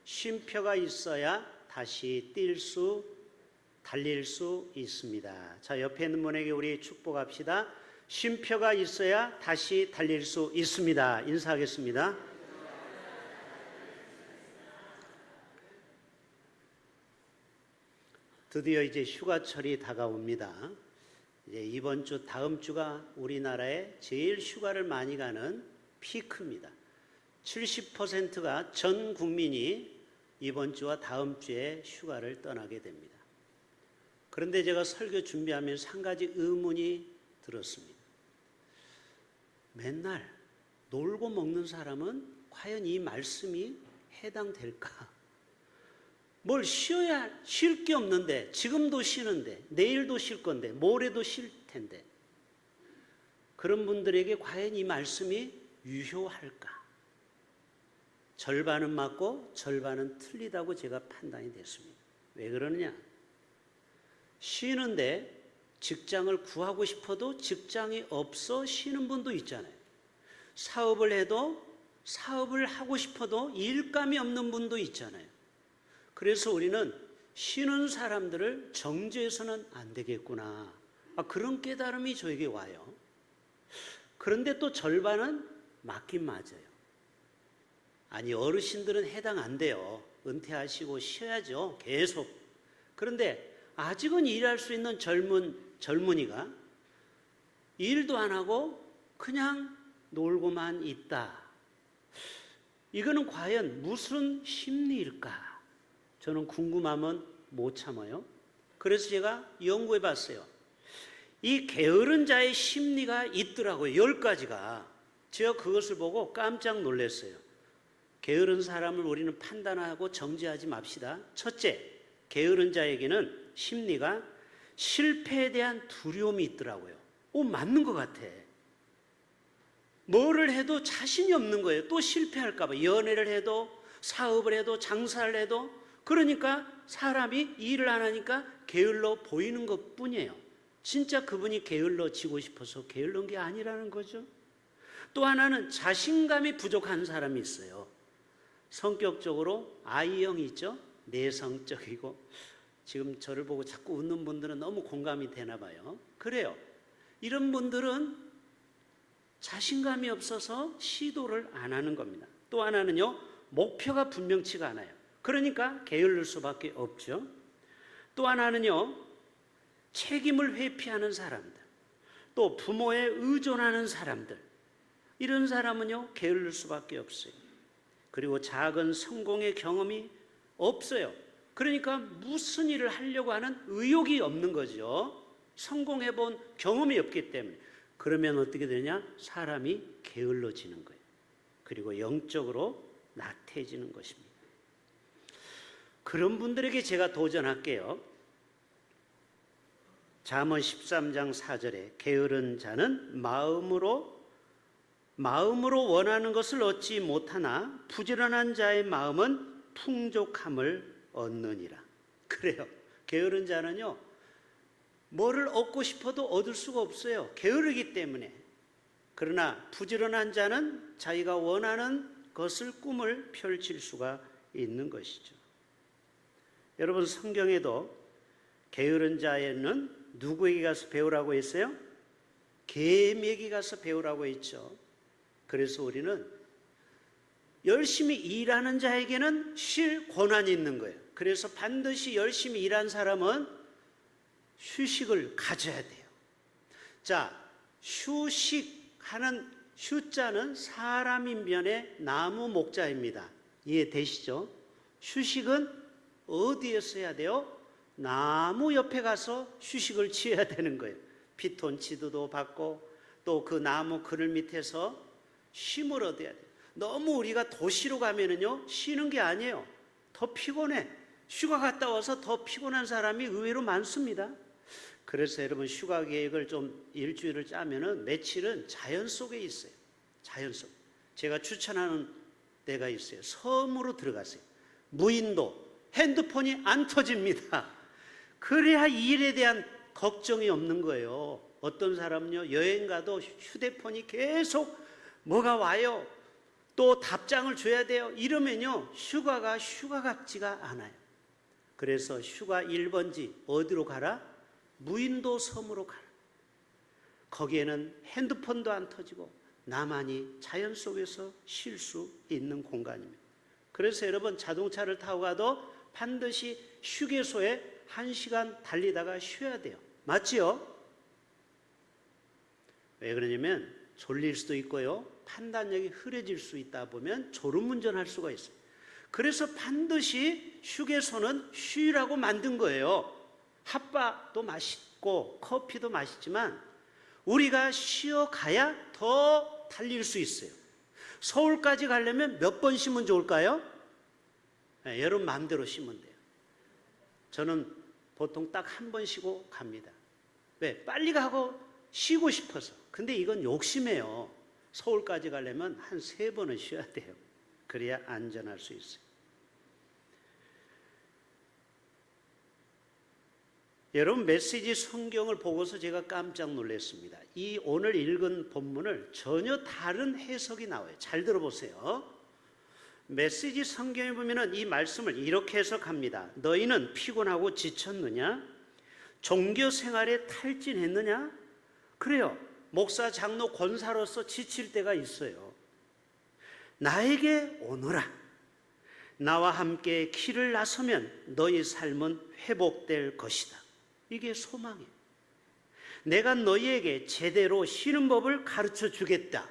쉼표가 있어야 다시 달릴 수 있습니다. 자, 옆에 있는 분에게 우리 축복합시다. 쉼표가 있어야 다시 달릴 수 있습니다. 인사하겠습니다. 드디어 이제 휴가철이 다가옵니다. 이제 이번 주, 다음 주가 우리나라에 제일 휴가를 많이 가는 피크입니다. 70%가 전 국민이 이번 주와 다음 주에 휴가를 떠나게 됩니다. 그런데 제가 설교 준비하면서 한 가지 의문이 들었습니다. 맨날 놀고 먹는 사람은 과연 이 말씀이 해당될까? 뭘 쉴 게 없는데, 지금도 쉬는데, 내일도 쉴 건데, 모레도 쉴 텐데, 그런 분들에게 과연 이 말씀이 유효할까? 절반은 맞고 절반은 틀리다고 제가 판단이 됐습니다. 왜 그러느냐? 쉬는데 직장을 구하고 싶어도 직장이 없어 쉬는 분도 있잖아요. 사업을 해도 사업을 하고 싶어도 일감이 없는 분도 있잖아요. 그래서 우리는 쉬는 사람들을 정죄해서는 안 되겠구나. 그런 깨달음이 저에게 와요. 그런데 또 절반은 맞긴 맞아요. 아니, 어르신들은 해당 안 돼요. 은퇴하시고 쉬어야죠. 계속. 그런데 아직은 일할 수 있는 젊은이가 일도 안 하고 그냥 놀고만 있다. 이거는 과연 무슨 심리일까? 저는 궁금하면 못 참아요. 그래서 제가 연구해 봤어요. 이 게으른 자의 심리가 있더라고요. 10가지가. 제가 그것을 보고 깜짝 놀랐어요. 게으른 사람을 우리는 판단하고 정죄하지 맙시다. 첫째, 게으른 자에게는 심리가 실패에 대한 두려움이 있더라고요. 맞는 것 같아. 뭐를 해도 자신이 없는 거예요. 또 실패할까 봐. 연애를 해도, 사업을 해도, 장사를 해도. 그러니까 사람이 일을 안 하니까 게을러 보이는 것 뿐이에요. 진짜 그분이 게을러지고 싶어서 게을른 게 아니라는 거죠. 또 하나는 자신감이 부족한 사람이 있어요. 성격적으로 I형이 있죠. 내성적이고. 지금 저를 보고 자꾸 웃는 분들은 너무 공감이 되나 봐요. 그래요. 이런 분들은 자신감이 없어서 시도를 안 하는 겁니다. 또 하나는요, 목표가 분명치가 않아요. 그러니까 게을를 수밖에 없죠. 또 하나는요, 책임을 회피하는 사람들, 또 부모에 의존하는 사람들, 이런 사람은요, 게을를 수밖에 없어요. 그리고 작은 성공의 경험이 없어요. 그러니까 무슨 일을 하려고 하는 의욕이 없는 거죠. 성공해 본 경험이 없기 때문에. 그러면 어떻게 되냐? 사람이 게을러지는 거예요. 그리고 영적으로 나태해지는 것입니다. 그런 분들에게 제가 도전할게요. 잠언 13장 4절에 게으른 자는 마음으로 원하는 것을 얻지 못하나 부지런한 자의 마음은 풍족함을 얻느니라. 그래요. 게으른 자는요, 뭐를 얻고 싶어도 얻을 수가 없어요. 게으르기 때문에. 그러나 부지런한 자는 자기가 원하는 것을, 꿈을 펼칠 수가 있는 것이죠. 여러분, 성경에도 게으른 자에는 누구에게 가서 배우라고 했어요? 개미에게 가서 배우라고 했죠. 그래서 우리는 열심히 일하는 자에게는 쉴 권한이 있는 거예요. 그래서 반드시 열심히 일한 사람은 휴식을 가져야 돼요. 자, 휴식하는 휴자는 사람인변의 나무 목자입니다. 이해되시죠? 휴식은 어디에서 해야 돼요? 나무 옆에 가서 휴식을 취해야 되는 거예요. 피톤치드도 받고 또 그 나무 그늘 밑에서 쉼을 얻어야 돼요. 너무 우리가 도시로 가면은요, 쉬는 게 아니에요. 더 피곤해. 휴가 갔다 와서 더 피곤한 사람이 의외로 많습니다. 그래서 여러분, 휴가 계획을 좀 일주일을 짜면은 며칠은 자연 속에 있어요. 자연 속. 제가 추천하는 데가 있어요. 섬으로 들어가세요. 무인도. 핸드폰이 안 터집니다. 그래야 일에 대한 걱정이 없는 거예요. 어떤 사람은요, 여행 가도 휴대폰이 계속 뭐가 와요. 또 답장을 줘야 돼요. 이러면요, 휴가가 휴가 같지가 않아요. 그래서 휴가 1번지 어디로 가라? 무인도 섬으로 가라. 거기에는 핸드폰도 안 터지고 나만이 자연 속에서 쉴 수 있는 공간입니다. 그래서 여러분, 자동차를 타고 가도 반드시 휴게소에 1시간 달리다가 쉬어야 돼요. 맞지요? 왜 그러냐면 졸릴 수도 있고요, 판단력이 흐려질 수 있다 보면 졸음운전할 수가 있어요. 그래서 반드시 휴게소는 쉬라고 만든 거예요. 핫바도 맛있고 커피도 맛있지만 우리가 쉬어가야 더 달릴 수 있어요. 서울까지 가려면 몇 번 쉬면 좋을까요? 네, 여러분 마음대로 쉬면 돼요. 저는 보통 딱 1번 쉬고 갑니다. 왜? 빨리 가고 쉬고 싶어서. 근데 이건 욕심이에요. 서울까지 가려면 한 3번은 쉬어야 돼요. 그래야 안전할 수 있어요. 여러분, 메시지 성경을 보고서 제가 깜짝 놀랐습니다. 이 오늘 읽은 본문을 전혀 다른 해석이 나와요. 잘 들어보세요. 메시지 성경에 보면은 이 말씀을 이렇게 해석합니다. 너희는 피곤하고 지쳤느냐? 종교 생활에 탈진했느냐? 그래요. 목사, 장로, 권사로서 지칠 때가 있어요. 나에게 오너라. 나와 함께 길을 나서면 너희 삶은 회복될 것이다. 이게 소망이에요. 내가 너희에게 제대로 쉬는 법을 가르쳐 주겠다.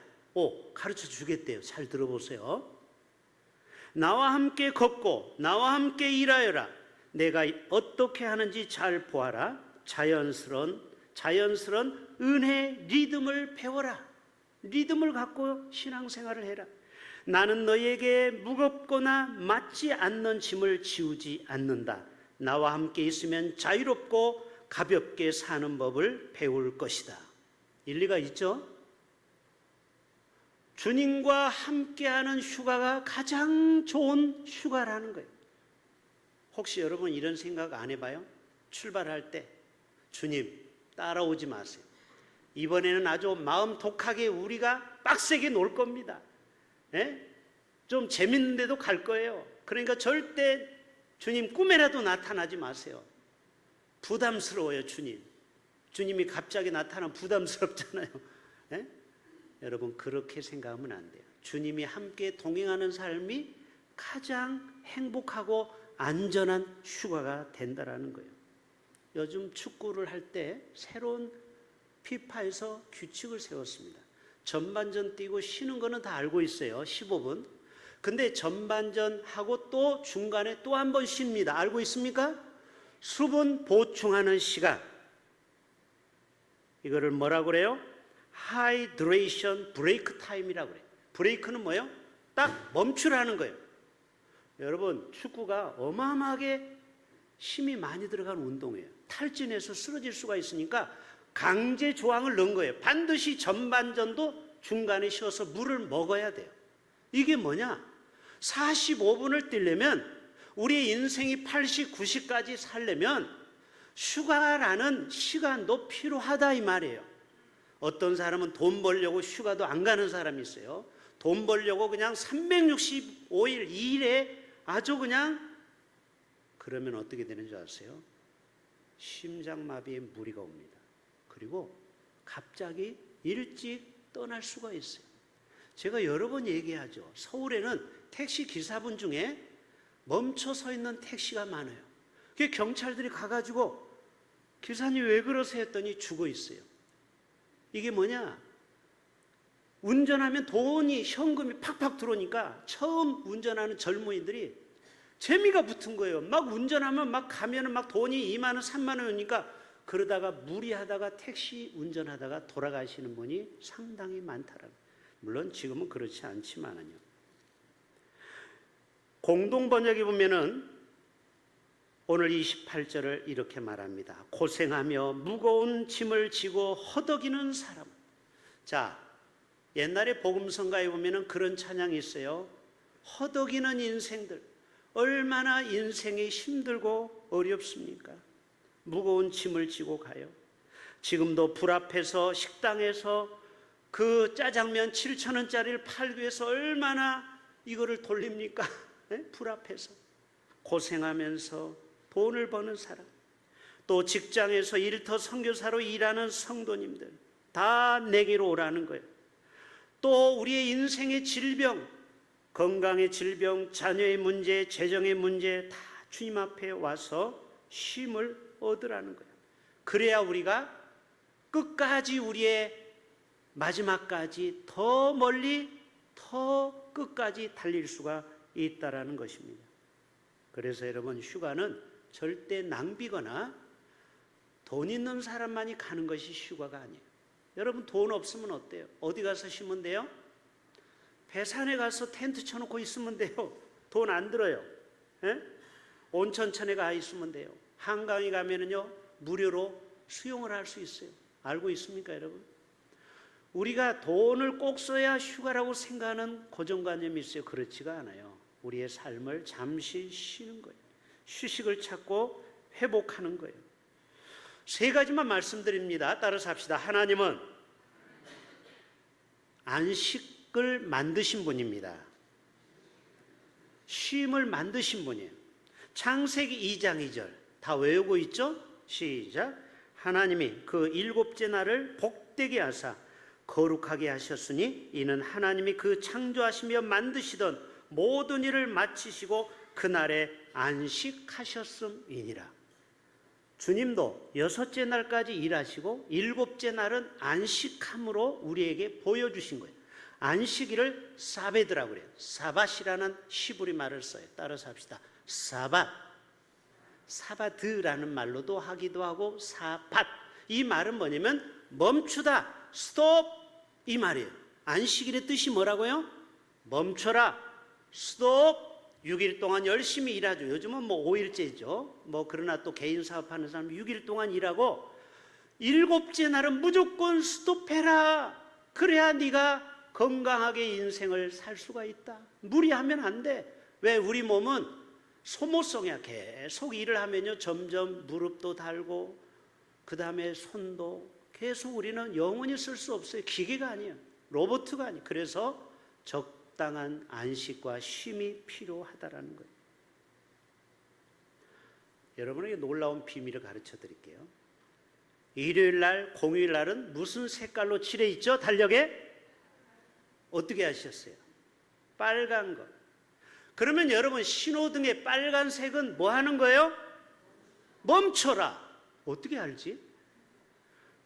가르쳐 주겠대요. 잘 들어보세요. 나와 함께 걷고 나와 함께 일하여라. 내가 어떻게 하는지 잘 보아라. 자연스러운 은혜 리듬을 배워라. 리듬을 갖고 신앙생활을 해라. 나는 너희에게 무겁거나 맞지 않는 짐을 지우지 않는다. 나와 함께 있으면 자유롭고 가볍게 사는 법을 배울 것이다. 일리가 있죠? 주님과 함께하는 휴가가 가장 좋은 휴가라는 거예요. 혹시 여러분 이런 생각 안 해봐요? 출발할 때 주님 따라오지 마세요. 이번에는 아주 마음 독하게 우리가 빡세게 놀 겁니다. 좀 재밌는 데도 갈 거예요. 그러니까 절대 주님 꿈에라도 나타나지 마세요. 부담스러워요. 주님이 갑자기 나타나면 부담스럽잖아요. 여러분 그렇게 생각하면 안 돼요. 주님이 함께 동행하는 삶이 가장 행복하고 안전한 휴가가 된다라는 거예요. 요즘 축구를 할 때 새로운 피파에서 규칙을 세웠습니다. 전반전 뛰고 쉬는 거는 다 알고 있어요. 15분. 근데 전반전 하고 또 중간에 또 한 번 쉽니다. 알고 있습니까? 수분 보충하는 시간. 이거를 뭐라고 그래요? 하이드레이션 브레이크 타임이라고 그래요. 브레이크는 뭐예요? 딱 멈추라는 거예요. 여러분 축구가 어마어마하게 힘이 많이 들어간 운동이에요. 탈진해서 쓰러질 수가 있으니까 강제 조항을 넣은 거예요. 반드시 전반전도 중간에 쉬어서 물을 먹어야 돼요. 이게 뭐냐? 45분을 뛰려면 우리의 인생이 80, 90까지 살려면 휴가라는 시간도 필요하다 이 말이에요. 어떤 사람은 돈 벌려고 휴가도 안 가는 사람이 있어요. 돈 벌려고 그냥 365일 2일에 아주 그냥, 그러면 어떻게 되는 줄 아세요? 심장마비에 무리가 옵니다. 그리고 갑자기 일찍 떠날 수가 있어요. 제가 여러 번 얘기하죠. 서울에는 택시 기사분 중에 멈춰 서 있는 택시가 많아요. 경찰들이 가가지고 기사님 왜 그러세요 했더니 죽어 있어요. 이게 뭐냐? 운전하면 돈이, 현금이 팍팍 들어오니까 처음 운전하는 젊은이들이 재미가 붙은 거예요. 막 운전하면 막 가면은 막 돈이 2만 원, 3만 원이니까 그러다가 무리하다가 택시 운전하다가 돌아가시는 분이 상당히 많다라는. 물론 지금은 그렇지 않지만은요. 공동번역에 보면은 오늘 28절을 이렇게 말합니다. 고생하며 무거운 짐을 지고 허덕이는 사람. 자, 옛날에 복음성가에 보면은 그런 찬양이 있어요. 허덕이는 인생들. 얼마나 인생이 힘들고 어렵습니까? 무거운 짐을 지고 가요. 지금도 불 앞에서 식당에서 그 짜장면 7,000원짜리를 팔기 위해서 얼마나 이거를 돌립니까? 불 앞에서 고생하면서 돈을 버는 사람, 또 직장에서 일터 선교사로 일하는 성도님들 다 내게로 오라는 거예요. 또 우리의 인생의 질병, 건강의 질병, 자녀의 문제, 재정의 문제 다 주님 앞에 와서 쉼을 얻으라는 거예요. 그래야 우리가 끝까지 우리의 마지막까지 더 멀리 더 끝까지 달릴 수가 있다라는 것입니다. 그래서 여러분, 휴가는 절대 낭비거나 돈 있는 사람만이 가는 것이 휴가가 아니에요. 여러분, 돈 없으면 어때요? 어디 가서 쉬면 돼요? 배산에 가서 텐트 쳐놓고 있으면 돼요. 돈 안 들어요. 온천천에 가 있으면 돼요. 한강에 가면은요 무료로 수영을 할 수 있어요. 알고 있습니까, 여러분? 우리가 돈을 꼭 써야 휴가라고 생각하는 고정관념이 있어요. 그렇지가 않아요. 우리의 삶을 잠시 쉬는 거예요. 휴식을 찾고 회복하는 거예요. 세 가지만 말씀드립니다. 따라서 합시다. 하나님은 안식을 만드신 분입니다. 쉼을 만드신 분이에요. 창세기 2장 2절 다 외우고 있죠? 시작. 하나님이 그 일곱째 날을 복되게 하사 거룩하게 하셨으니 이는 하나님이 그 창조하시며 만드시던 모든 일을 마치시고 그날에 안식하셨음이니라. 주님도 여섯째 날까지 일하시고 일곱째 날은 안식함으로 우리에게 보여주신 거예요. 안식일을 사베드라고 그래요. 사밧이라는 히브리 말을 써요. 따라서 합시다. 사밧. 사바드라는 말로도 하기도 하고 사밧. 이 말은 뭐냐면 멈추다, 스톱 이 말이에요. 안식일의 뜻이 뭐라고요? 멈춰라, 스톱. 6일 동안 열심히 일하죠. 요즘은 뭐 5일째죠. 그러나 또 개인 사업하는 사람 6일 동안 일하고 일곱째 날은 무조건 스톱해라. 그래야 네가 건강하게 인생을 살 수가 있다. 무리하면 안 돼. 왜? 우리 몸은 소모성이야. 계속 일을 하면요 점점 무릎도 달고 그 다음에 손도 계속 우리는 영원히 쓸 수 없어요. 기계가 아니에요. 로봇가 아니에요. 그래서 적당한 안식과 쉼이 필요하다라는 거예요. 여러분에게 놀라운 비밀을 가르쳐 드릴게요. 일요일 날, 공휴일 날은 무슨 색깔로 칠해 있죠? 달력에? 어떻게 하셨어요? 빨간 거. 그러면 여러분, 신호등의 빨간색은 뭐 하는 거예요? 멈춰라. 어떻게 알지?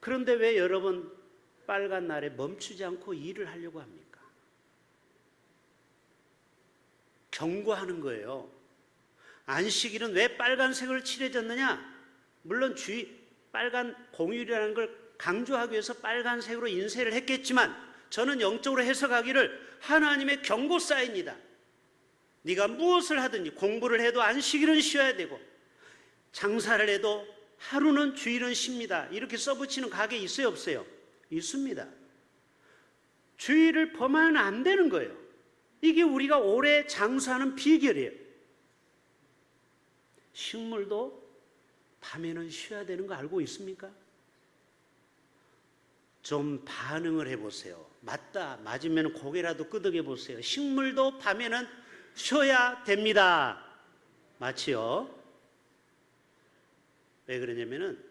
그런데 왜 여러분 빨간 날에 멈추지 않고 일을 하려고 합니까? 경고하는 거예요. 안식일은 왜 빨간색을 칠해졌느냐? 물론 빨간 공휴일이라는 걸 강조하기 위해서 빨간색으로 인쇄를 했겠지만 저는 영적으로 해석하기를 하나님의 경고 사인이다. 네가 무엇을 하든지 공부를 해도 안식일은 쉬어야 되고 장사를 해도 하루는 주일은 쉽니다. 이렇게 써붙이는 가게 있어요, 없어요? 있습니다. 주일을 범하면 안 되는 거예요. 이게 우리가 오래 장사하는 비결이에요. 식물도 밤에는 쉬어야 되는 거 알고 있습니까? 좀 반응을 해보세요. 맞다, 맞으면 고개라도 끄덕여 보세요. 식물도 밤에는 쉬어야 됩니다. 맞지요? 왜 그러냐면은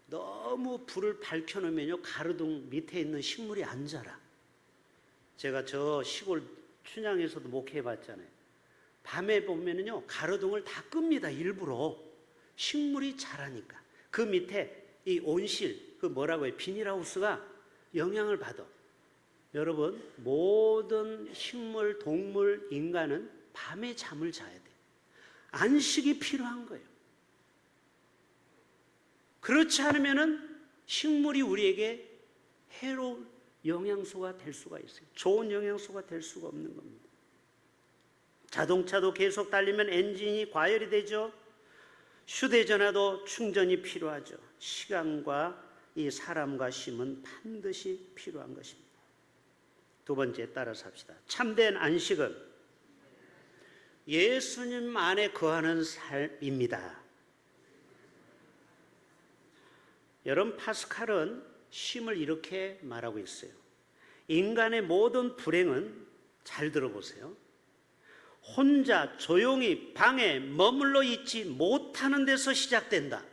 너무 불을 밝혀놓으면요 가로등 밑에 있는 식물이 안 자라. 제가 저 시골 춘향에서도 목회해봤잖아요. 밤에 보면은요 가로등을 다 끕니다. 일부러 식물이 자라니까. 그 밑에 이 온실, 그 뭐라고 해요? 비닐하우스가 영향을 받아. 여러분, 모든 식물, 동물, 인간은 밤에 잠을 자야 돼. 안식이 필요한 거예요. 그렇지 않으면은 식물이 우리에게 해로운 영양소가 될 수가 있어요. 좋은 영양소가 될 수가 없는 겁니다. 자동차도 계속 달리면 엔진이 과열이 되죠. 휴대전화도 충전이 필요하죠. 시간과 이 사람과 쉼은 반드시 필요한 것입니다. 두 번째, 따라서 합시다. 참된 안식은 예수님 안에 거하는 삶입니다. 여러분, 파스칼은 쉼을 이렇게 말하고 있어요. 인간의 모든 불행은, 잘 들어보세요, 혼자 조용히 방에 머물러 있지 못하는 데서 시작된다.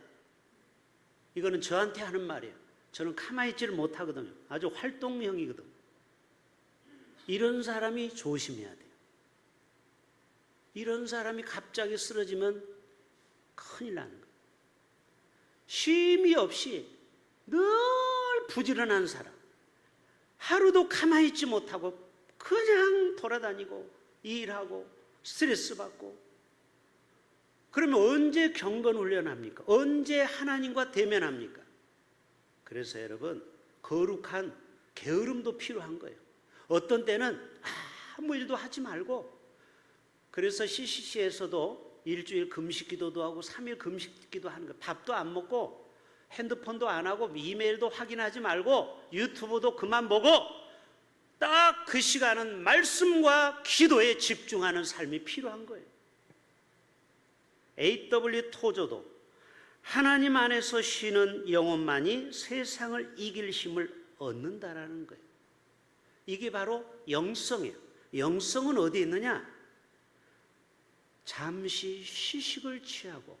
이거는 저한테 하는 말이에요. 저는 가만히 있지를 못하거든요. 아주 활동형이거든요. 이런 사람이 조심해야 돼요. 이런 사람이 갑자기 쓰러지면 큰일 나는 거예요. 쉼이 없이 늘 부지런한 사람, 하루도 가만히 있지 못하고 그냥 돌아다니고 일하고 스트레스 받고, 그러면 언제 경건 훈련합니까? 언제 하나님과 대면합니까? 그래서 여러분, 거룩한 게으름도 필요한 거예요. 어떤 때는 아무 일도 하지 말고, 그래서 CCC에서도 일주일 금식 기도도 하고 3일 금식 기도 하는 거예요. 밥도 안 먹고 핸드폰도 안 하고 이메일도 확인하지 말고 유튜브도 그만 보고 딱 그 시간은 말씀과 기도에 집중하는 삶이 필요한 거예요. A.W. 토저도 하나님 안에서 쉬는 영혼만이 세상을 이길 힘을 얻는다라는 거예요. 이게 바로 영성이에요. 영성은 어디에 있느냐? 잠시 휴식을 취하고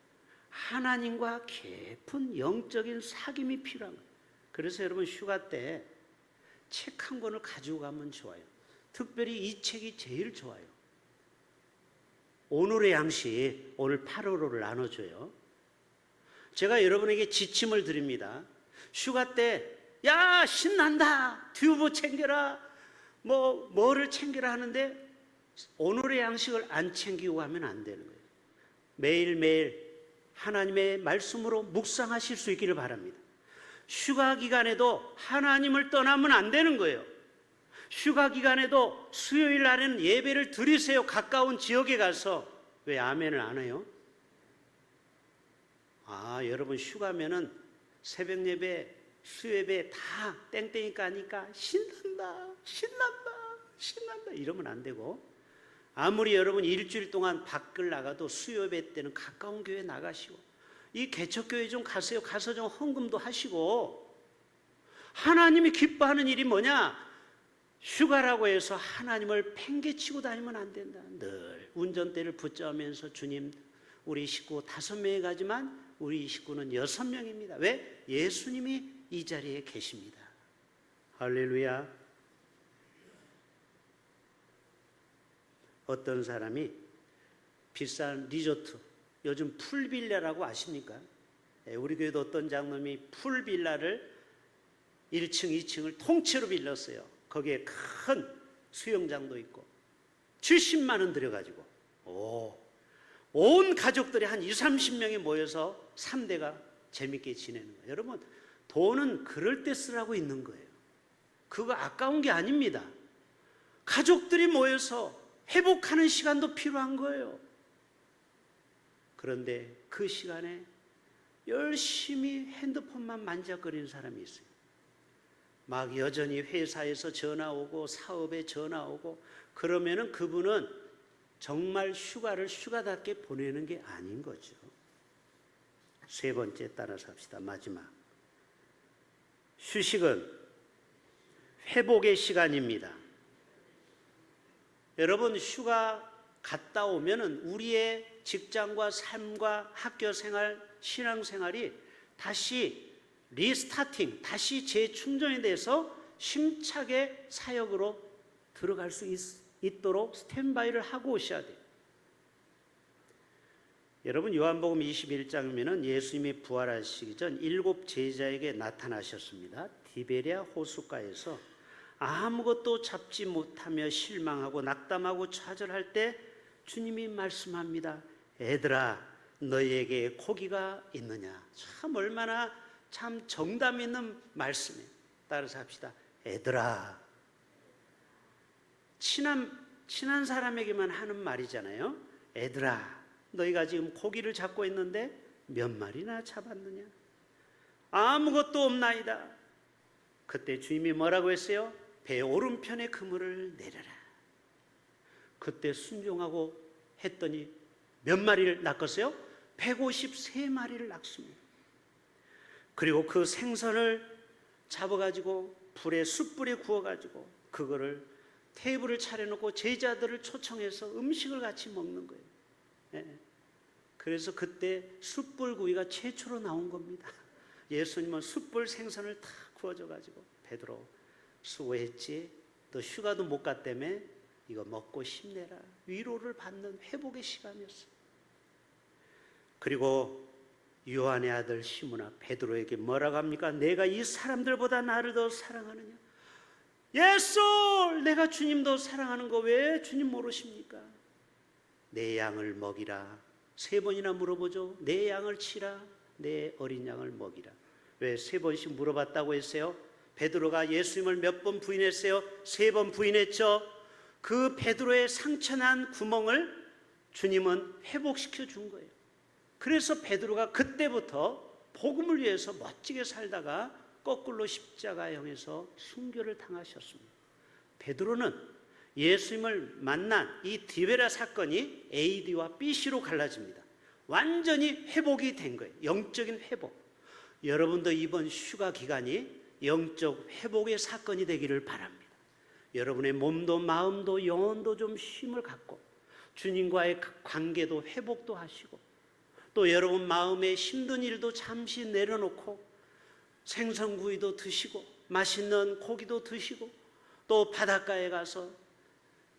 하나님과 깊은 영적인 사귐이 필요한 거예요. 그래서 여러분, 휴가 때 책 한 권을 가지고 가면 좋아요. 특별히 이 책이 제일 좋아요. 오늘의 양식, 오늘 8월호를 나눠줘요. 제가 여러분에게 지침을 드립니다. 휴가 때, 야, 신난다, 튜브 챙겨라, 뭐를 챙겨라 하는데 오늘의 양식을 안 챙기고 가면 안 되는 거예요. 매일매일 하나님의 말씀으로 묵상하실 수 있기를 바랍니다. 휴가 기간에도 하나님을 떠나면 안 되는 거예요. 휴가 기간에도 수요일 날에는 예배를 드리세요. 가까운 지역에 가서. 왜 아멘을 안 해요? 여러분, 휴가면은 새벽 예배, 수요 예배 다 땡땡이 까니까 신난다, 신난다, 신난다 이러면 안 되고, 아무리 여러분 일주일 동안 밖을 나가도 수요 예배 때는 가까운 교회 나가시고, 이 개척교회 좀 가세요. 가서 좀 헌금도 하시고. 하나님이 기뻐하는 일이 뭐냐? 휴가라고 해서 하나님을 팽개치고 다니면 안 된다. 늘 운전대를 붙잡으면서, 주님, 우리 식구 5명이 가지만 우리 식구는 6명입니다. 왜? 예수님이 이 자리에 계십니다. 할렐루야. 어떤 사람이 비싼 리조트, 요즘 풀빌라라고 아십니까? 우리 교회도 어떤 장로님이 풀빌라를 1층, 2층을 통째로 빌렸어요. 거기에 큰 수영장도 있고 70만 원 들여가지고 온 가족들이 한 20, 30명이 모여서 3대가 재밌게 지내는 거예요. 여러분, 돈은 그럴 때 쓰라고 있는 거예요. 그거 아까운 게 아닙니다. 가족들이 모여서 회복하는 시간도 필요한 거예요. 그런데 그 시간에 열심히 핸드폰만 만져거리는 사람이 있어요. 막 여전히 회사에서 전화 오고 사업에 전화 오고, 그러면은 그분은 정말 휴가를 휴가답게 보내는 게 아닌 거죠. 세 번째, 따라서 합시다. 마지막. 휴식은 회복의 시간입니다. 여러분, 휴가 갔다 오면은 우리의 직장과 삶과 학교 생활, 신앙 생활이 다시 리스타팅, 다시 재충전이 돼서 힘차게 사역으로 들어갈 수 있도록 스탠바이를 하고 오셔야 돼요. 여러분, 요한복음 21장이면은 예수님이 부활하시기 전 7 제자에게 나타나셨습니다. 디베랴 호숫가에서 아무것도 잡지 못하며 실망하고 낙담하고 좌절할 때 주님이 말씀합니다. 애들아, 너희에게 고기가 있느냐? 참 얼마나 참 정답 있는 말씀이에요. 따라서 합시다. 애들아. 친한 사람에게만 하는 말이잖아요. 애들아, 너희가 지금 고기를 잡고 있는데 몇 마리나 잡았느냐? 아무것도 없나이다. 그때 주님이 뭐라고 했어요? 배 오른편에 그물을 내려라. 그때 순종하고 했더니 몇 마리를 낚았어요? 153마리를 낚습니다. 그리고 그 생선을 잡아가지고 숯불에 구워가지고 그거를 테이블을 차려놓고 제자들을 초청해서 음식을 같이 먹는 거예요. 예. 그래서 그때 숯불구이가 최초로 나온 겁니다. 예수님은 숯불 생선을 다 구워줘가지고 베드로 수고했지, 또 휴가도 못 갔다며 이거 먹고 힘내라, 위로를 받는 회복의 시간이었어요. 그리고 요한의 아들 시몬아, 베드로에게 뭐라고 합니까? 내가 이 사람들보다 나를 더 사랑하느냐? 예수, 내가 주님 더 사랑하는 거 왜 주님 모르십니까? 내 양을 먹이라. 3번이나 물어보죠. 내 양을 치라, 내 어린 양을 먹이라. 왜 3번씩 물어봤다고 했어요? 베드로가 예수님을 몇 번 부인했어요? 3번 부인했죠. 그 베드로의 상처난 구멍을 주님은 회복시켜 준 거예요. 그래서 베드로가 그때부터 복음을 위해서 멋지게 살다가 거꾸로 십자가형에서 순교를 당하셨습니다. 베드로는 예수님을 만난 이 디베라 사건이 AD와 BC로 갈라집니다. 완전히 회복이 된 거예요. 영적인 회복. 여러분도 이번 휴가 기간이 영적 회복의 사건이 되기를 바랍니다. 여러분의 몸도 마음도 영혼도 좀 쉼을 갖고 주님과의 관계도 회복도 하시고, 또 여러분 마음에 힘든 일도 잠시 내려놓고 생선구이도 드시고 맛있는 고기도 드시고 또 바닷가에 가서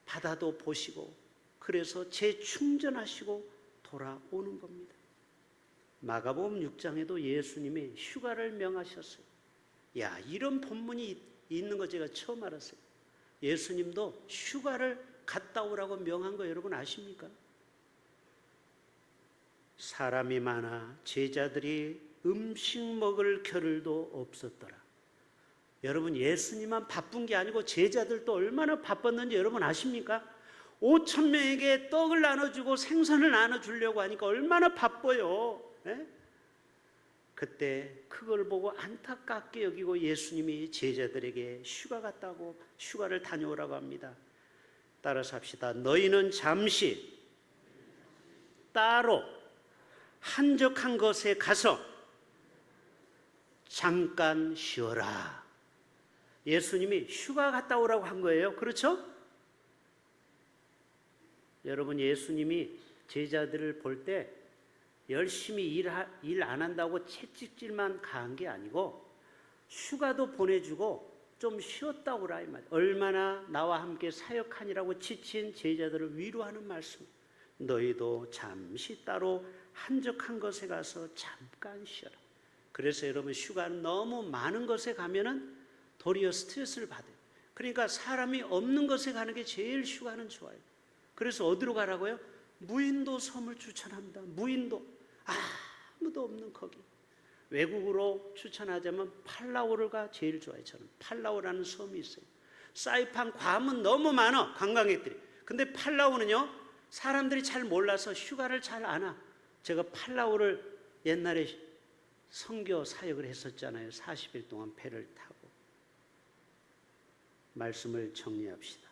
바다도 보시고, 그래서 재충전하시고 돌아오는 겁니다. 마가복음 6장에도 예수님이 휴가를 명하셨어요. 야, 이런 본문이 있는 거 제가 처음 알았어요. 예수님도 휴가를 갔다 오라고 명한 거 여러분 아십니까? 사람이 많아 제자들이 음식 먹을 겨를도 없었더라. 여러분, 예수님만 바쁜 게 아니고 제자들도 얼마나 바빴는지 여러분 아십니까? 5,000명에게 떡을 나눠주고 생선을 나눠주려고 하니까 얼마나 바빠요. 네? 그때 그걸 보고 안타깝게 여기고 예수님이 제자들에게 휴가 갔다고, 휴가를 다녀오라고 합니다. 따라서 합시다. 너희는 잠시 따로 한적한 곳에 가서 잠깐 쉬어라. 예수님이 휴가 갔다 오라고 한 거예요. 그렇죠? 여러분, 예수님이 제자들을 볼 때 열심히 일 안 한다고 채찍질만 가한 게 아니고 휴가도 보내주고 좀 쉬었다 오라 이 말. 얼마나 나와 함께 사역하니라고 지친 제자들을 위로하는 말씀. 너희도 잠시 따로 한적한 곳에 가서 잠깐 쉬어라. 그래서 여러분, 휴가는 너무 많은 곳에 가면은 도리어 스트레스를 받아요. 그러니까 사람이 없는 곳에 가는 게 제일 휴가는 좋아요. 그래서 어디로 가라고요? 무인도 섬을 추천합니다. 무인도, 아무도 없는 거기. 외국으로 추천하자면 팔라우가 제일 좋아요. 저는 팔라우라는 섬이 있어요. 사이판 괌은 너무 많아, 관광객들이. 근데 팔라우는요, 사람들이 잘 몰라서 휴가를 잘 안 와. 제가 팔라우를 옛날에 선교 사역을 했었잖아요. 40일 동안 배를 타고. 말씀을 정리합시다.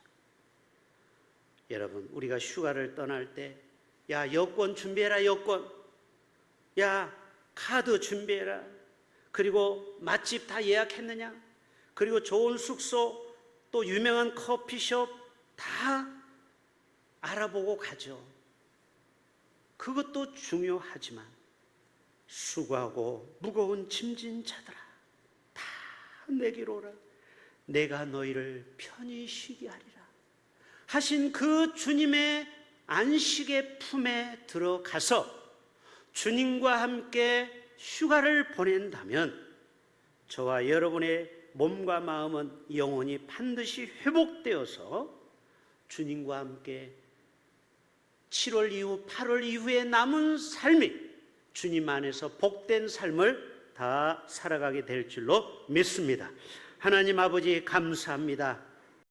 여러분, 우리가 휴가를 떠날 때, 야, 여권 준비해라, 여권. 야, 카드 준비해라. 그리고 맛집 다 예약했느냐? 그리고 좋은 숙소, 또 유명한 커피숍 다 알아보고 가죠. 그것도 중요하지만 수고하고 무거운 짐진 자들아, 다 내게로 오라. 내가 너희를 편히 쉬게 하리라 하신 그 주님의 안식의 품에 들어가서 주님과 함께 휴가를 보낸다면 저와 여러분의 몸과 마음은 영원히 반드시 회복되어서 주님과 함께 7월 이후 8월 이후에 남은 삶이 주님 안에서 복된 삶을 다 살아가게 될 줄로 믿습니다. 하나님 아버지, 감사합니다.